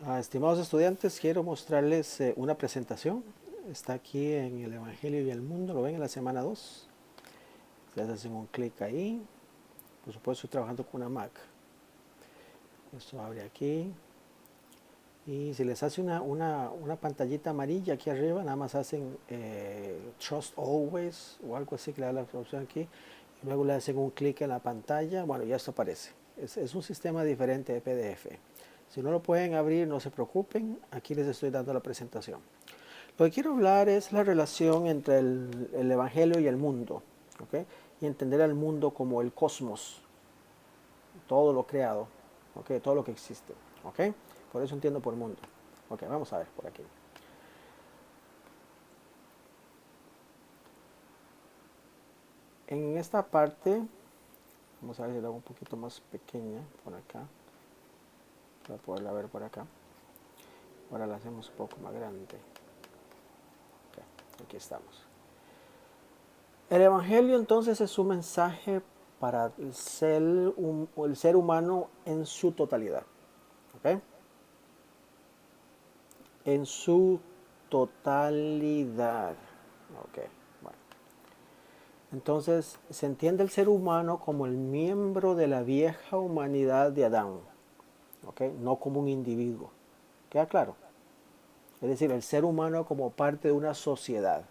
Estimados estudiantes, quiero mostrarles una presentación. Está aquí en el Evangelio y el Mundo, lo ven en la semana 2. Ustedes hacen un clic ahí. Por supuesto, estoy trabajando con una Mac. Esto abre aquí. Y si les hace una pantallita amarilla aquí arriba, nada más hacen Trust Always o algo así, que le da la opción aquí. Y luego le hacen un clic en la pantalla. Bueno, ya esto aparece. Es un sistema diferente de PDF. Si no lo pueden abrir, no se preocupen. Aquí les estoy dando la presentación. Lo que quiero hablar es la relación entre el Evangelio y el mundo, ¿ok? Y entender al mundo como el cosmos, todo lo creado, ¿ok? Todo lo que existe, ¿ok? Por eso entiendo por mundo. Ok, vamos a ver por aquí. En esta parte, vamos a ver si la hago un poquito más pequeña por acá, para poderla ver por acá. Ahora la hacemos un poco más grande. Ok, aquí estamos. El Evangelio entonces es un mensaje para el ser humano en su totalidad. ¿Ok? En su totalidad. Ok, bueno. Entonces se entiende el ser humano como el miembro de la vieja humanidad de Adán. ¿Ok? No como un individuo. ¿Queda claro? Es decir, el ser humano como parte de una sociedad,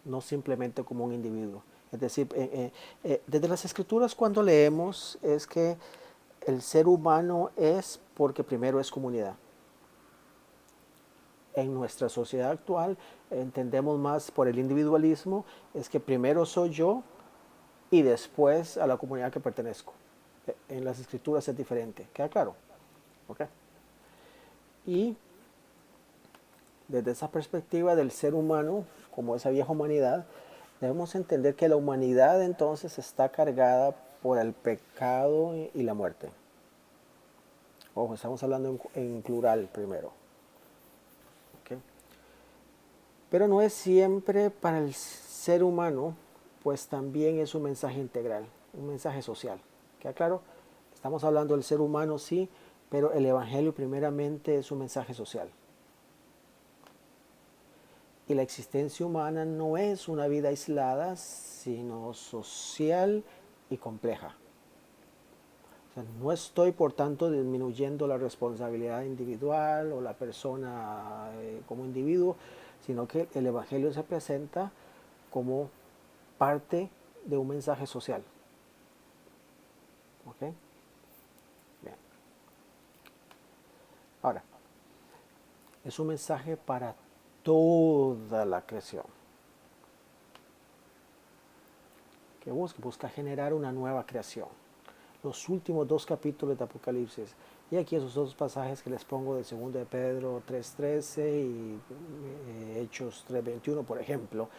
no simplemente como un individuo. Es decir, desde las escrituras cuando leemos es que el ser humano es porque primero es comunidad. En nuestra sociedad actual entendemos más por el individualismo, es que primero soy yo y después a la comunidad que pertenezco. En las escrituras es diferente, ¿queda claro? ¿Okay? Y desde esa perspectiva del ser humano, como esa vieja humanidad, debemos entender que la humanidad entonces está cargada por el pecado y la muerte. Ojo, estamos hablando en plural primero. ¿Okay? Pero no es siempre para el ser humano, pues también es un mensaje integral, un mensaje social. ¿Queda claro? Estamos hablando del ser humano, sí, pero el Evangelio primeramente es un mensaje social. Y la existencia humana no es una vida aislada, sino social y compleja. O sea, no estoy, por tanto, disminuyendo la responsabilidad individual o la persona como individuo, sino que el Evangelio se presenta como parte de un mensaje social. ¿Ok? Bien. Ahora, es un mensaje para toda la creación, que busca generar una nueva creación. Los últimos dos capítulos de Apocalipsis, y aquí esos dos pasajes que les pongo de 2 de Pedro 3:13 y Hechos 3:21, por ejemplo,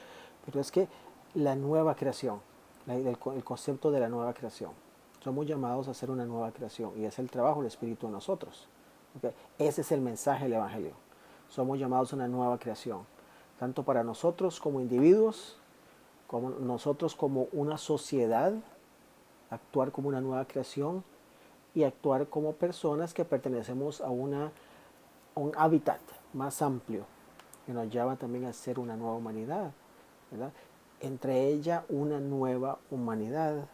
pero es que la nueva creación, el concepto de la nueva creación, somos llamados a hacer una nueva creación y es el trabajo del Espíritu en nosotros. ¿Okay? Ese es el mensaje del Evangelio. Somos llamados a una nueva creación, tanto para nosotros como individuos, como nosotros como una sociedad, actuar como una nueva creación y actuar como personas que pertenecemos a un hábitat más amplio que nos lleva también a ser una nueva humanidad, ¿verdad? Entre ella una nueva humanidad.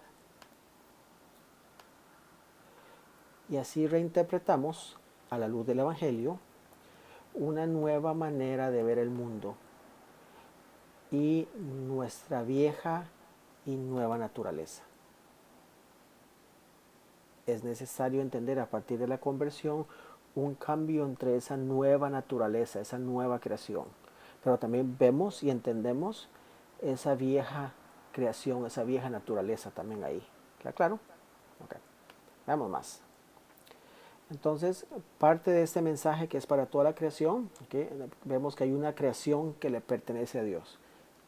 Y así reinterpretamos, a la luz del Evangelio, una nueva manera de ver el mundo y nuestra vieja y nueva naturaleza. Es necesario entender a partir de la conversión un cambio entre esa nueva naturaleza, esa nueva creación. Pero también vemos y entendemos esa vieja creación, esa vieja naturaleza también ahí. ¿Queda claro? Ok. Veamos más. Entonces, parte de este mensaje que es para toda la creación, ¿okay? Vemos que hay una creación que le pertenece a Dios.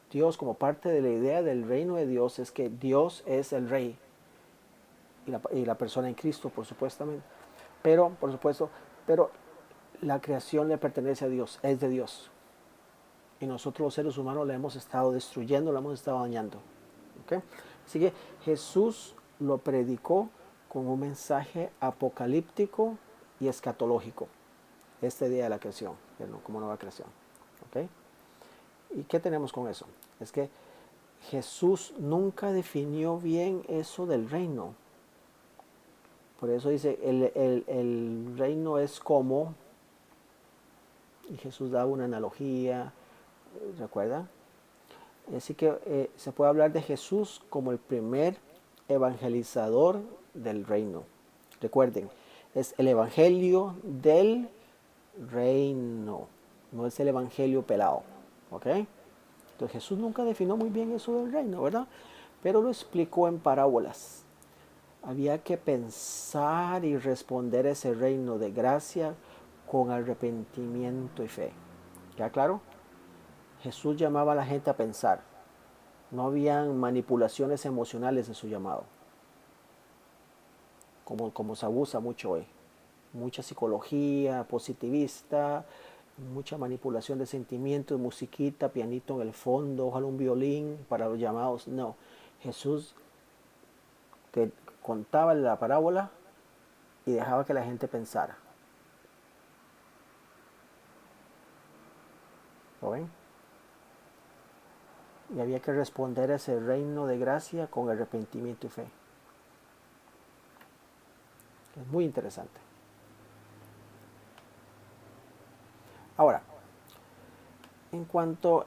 Dios, como parte de la idea del reino de Dios, es que Dios es el rey y la persona en Cristo, por supuestamente. Pero, por supuesto, pero la creación le pertenece a Dios, es de Dios. Y nosotros los seres humanos la hemos estado destruyendo, la hemos estado dañando. ¿Okay? Así que Jesús lo predicó con un mensaje apocalíptico y escatológico. este día de la creación, como nueva creación. ¿Ok? ¿Y qué tenemos con eso? Es que Jesús nunca definió bien eso del reino. Por eso dice, el reino es como, y Jesús da una analogía, ¿recuerda? Así que se puede hablar de Jesús como el primer evangelizador del reino. Recuerden, es el evangelio del reino, no es el evangelio pelado. ¿Ok? Entonces Jesús nunca definió muy bien eso del reino, ¿verdad? Pero lo explicó en parábolas. Había que pensar y responder ese reino de gracia con arrepentimiento y fe. ¿Ya claro? Jesús llamaba a la gente a pensar. No habían manipulaciones emocionales en su llamado, como se abusa mucho hoy. Mucha psicología positivista, mucha manipulación de sentimientos, musiquita, pianito en el fondo, ojalá un violín para los llamados. No, Jesús que contaba la parábola y dejaba que la gente pensara. ¿Lo ven? Y había que responder a ese reino de gracia con arrepentimiento y fe. Es muy interesante. Ahora, en cuanto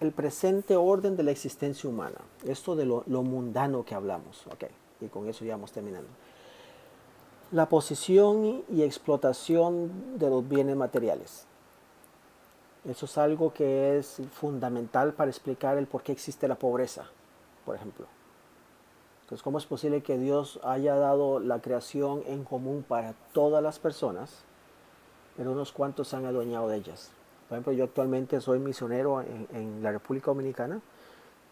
al presente orden de la existencia humana, esto de lo mundano que hablamos, ok, y con eso ya vamos terminando. La posición y explotación de los bienes materiales. Eso es algo que es fundamental para explicar el por qué existe la pobreza, por ejemplo. Entonces, ¿cómo es posible que Dios haya dado la creación en común para todas las personas, pero unos cuantos se han adueñado de ellas? Por ejemplo, yo actualmente soy misionero en la República Dominicana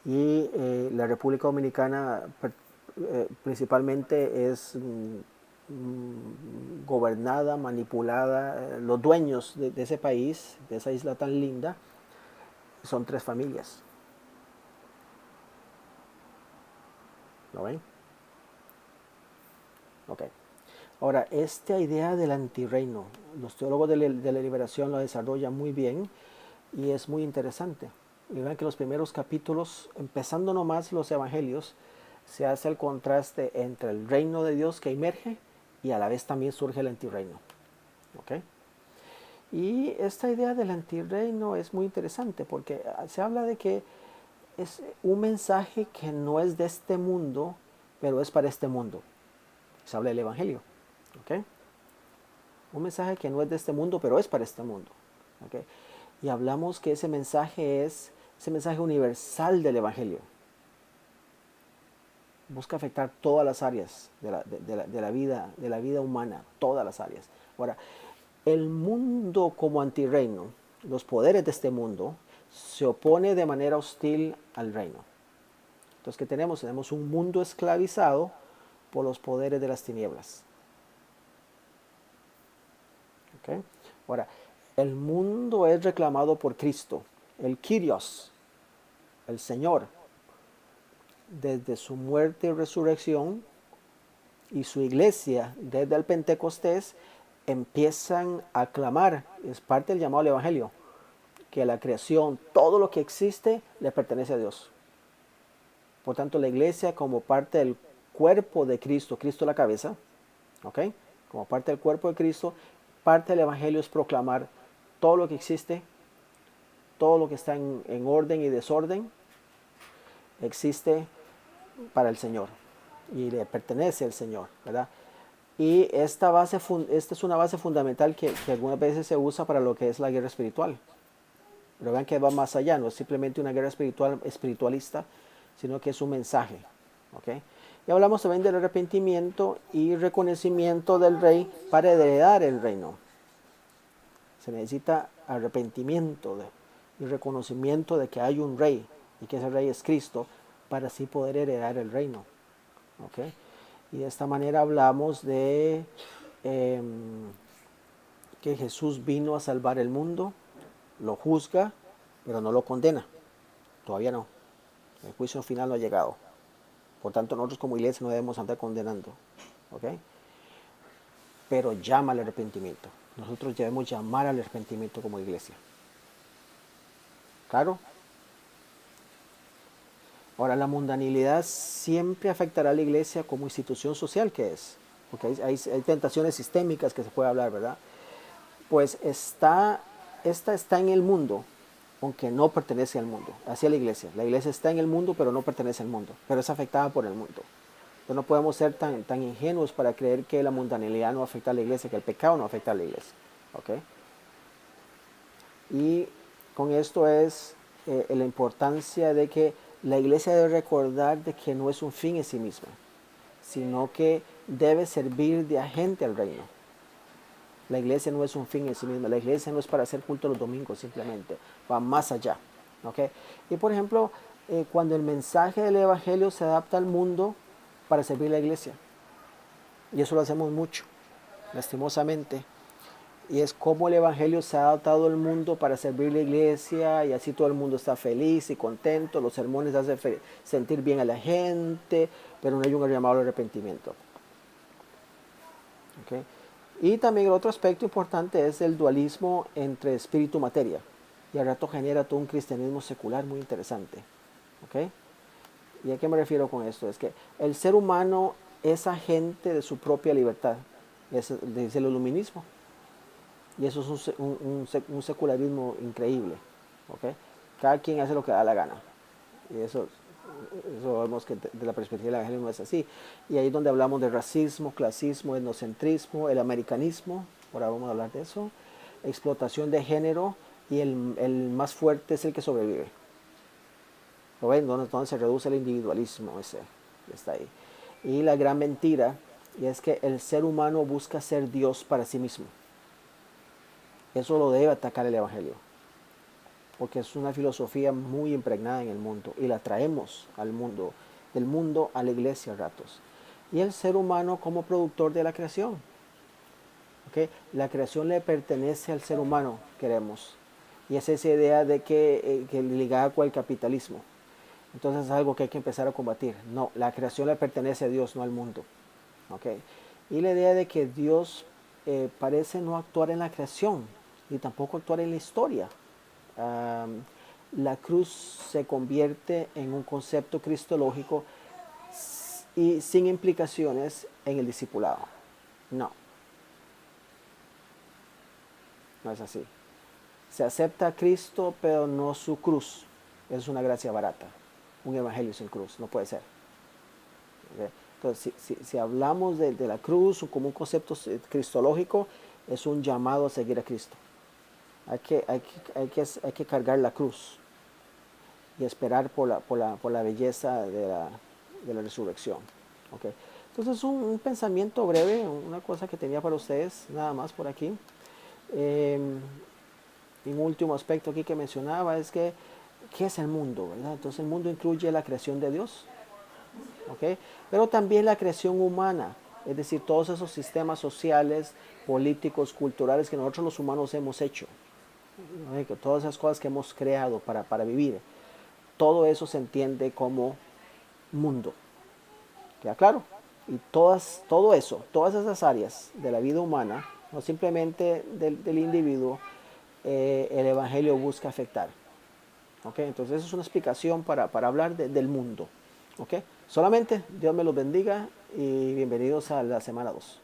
y la República Dominicana principalmente es gobernada, manipulada. Los dueños de ese país, de esa isla tan linda, son 3 familias. ¿Lo ven? Ok. Ahora, esta idea del antirreino, los teólogos de la liberación lo desarrollan muy bien y es muy interesante. Y vean que los primeros capítulos, empezando nomás los evangelios, se hace el contraste entre el reino de Dios que emerge y a la vez también surge el antirreino. ¿Ok? Y esta idea del antirreino es muy interesante porque se habla de que es un mensaje que no es de este mundo, pero es para este mundo. Se habla del evangelio. ¿Ok? Un mensaje que no es de este mundo, pero es para este mundo. ¿Ok? Y hablamos que ese mensaje es ese mensaje universal del evangelio. Busca afectar todas las áreas de la vida humana, todas las áreas. Ahora, el mundo como antirreino, los poderes de este mundo, se opone de manera hostil al reino. Entonces, ¿qué tenemos? Tenemos un mundo esclavizado por los poderes de las tinieblas. ¿Okay? Ahora, el mundo es reclamado por Cristo, el Kyrios, el Señor, desde su muerte y resurrección, y su iglesia desde el Pentecostés empiezan a clamar, es parte del llamado al Evangelio, que la creación, todo lo que existe, le pertenece a Dios. Por tanto, la iglesia como parte del cuerpo de Cristo, Cristo la cabeza, ¿ok? Como parte del cuerpo de Cristo, parte del Evangelio es proclamar todo lo que existe, todo lo que está en orden y desorden, existe para el Señor y le pertenece al Señor, ¿verdad? Y esta es una base fundamental que algunas veces se usa para lo que es la guerra espiritual. Pero vean que va más allá, no es simplemente una guerra espiritualista, sino que es un mensaje. ¿Okay? Y hablamos también del arrepentimiento y reconocimiento del rey para heredar el reino. Se necesita arrepentimiento y reconocimiento de que hay un rey y que ese rey es Cristo para así poder heredar el reino. ¿Okay? Y de esta manera hablamos de que Jesús vino a salvar el mundo, lo juzga, pero no lo condena. Todavía no. El juicio final no ha llegado. Por tanto, nosotros como iglesia no debemos andar condenando. ¿Ok? Pero llama al arrepentimiento. nosotros debemos llamar al arrepentimiento como iglesia. ¿Claro? Ahora, la mundanalidad siempre afectará a la iglesia como institución social que es, porque hay tentaciones sistémicas que se puede hablar, ¿verdad? Pues esta está en el mundo, aunque no pertenece al mundo, hacia la iglesia. La iglesia está en el mundo, pero no pertenece al mundo, pero es afectada por el mundo. Entonces no podemos ser tan ingenuos para creer que la mundanalidad no afecta a la iglesia, que el pecado no afecta a la iglesia. ¿Okay? Y con esto es la importancia de que la iglesia debe recordar de que no es un fin en sí misma, sino que debe servir de agente al reino. La iglesia no es un fin en sí misma, la iglesia no es para hacer culto los domingos simplemente, va más allá. ¿Okay? Y por ejemplo, cuando el mensaje del evangelio se adapta al mundo para servir a la iglesia, y eso lo hacemos mucho, lastimosamente, y es como el evangelio se ha adaptado al mundo para servir a la iglesia y así todo el mundo está feliz y contento, los sermones hacen sentir bien a la gente, pero no hay un llamado al arrepentimiento. ¿Okay? Y también el otro aspecto importante es el dualismo entre espíritu y materia, y al rato genera todo un cristianismo secular muy interesante. ¿Okay? ¿Y a qué me refiero con esto? Es que el ser humano es agente de su propia libertad, es el iluminismo. Y eso es un secularismo increíble. ¿Okay? Cada quien hace lo que da la gana. Y eso vemos que de la perspectiva del evangelio no es así. Y ahí es donde hablamos de racismo, clasismo, etnocentrismo, el americanismo, ahora vamos a hablar de eso, explotación de género, y el más fuerte es el que sobrevive. ¿Lo ven? Donde se reduce el individualismo, ese está ahí. Y la gran mentira, y es que el ser humano busca ser Dios para sí mismo. Eso lo debe atacar el evangelio, porque es una filosofía muy impregnada en el mundo y la traemos al mundo, del mundo a la iglesia a ratos. Y el ser humano como productor de la creación. ¿Okay? La creación le pertenece al ser humano, queremos. Y es esa idea de que ligada con el capitalismo. Entonces es algo que hay que empezar a combatir. No, la creación le pertenece a Dios, no al mundo. ¿Okay? Y la idea de que Dios parece no actuar en la creación, ni tampoco actuar en la historia. La cruz se convierte en un concepto cristológico y sin implicaciones en el discipulado. No, no es así. Se acepta a Cristo, pero no su cruz. Es una gracia barata. Un evangelio sin cruz, no puede ser. ¿Okay? Entonces, si hablamos de la cruz como un concepto cristológico, es un llamado a seguir a Cristo. Hay que cargar la cruz y esperar por la belleza de la resurrección. ¿Okay? Entonces, un pensamiento breve, una cosa que tenía para ustedes, nada más por aquí. Y un último aspecto aquí que mencionaba es que, ¿qué es el mundo? ¿Verdad? Entonces, el mundo incluye la creación de Dios, ¿okay? Pero también la creación humana, es decir, todos esos sistemas sociales, políticos, culturales que nosotros los humanos hemos hecho, ¿no? Que todas esas cosas que hemos creado para vivir, todo eso se entiende como mundo. ¿Queda claro? Y todo eso, todas esas áreas de la vida humana, no simplemente del individuo, el Evangelio busca afectar. ¿Okay? Entonces, eso es una explicación para hablar del mundo. ¿Okay? Solamente Dios me los bendiga y bienvenidos a la semana 2.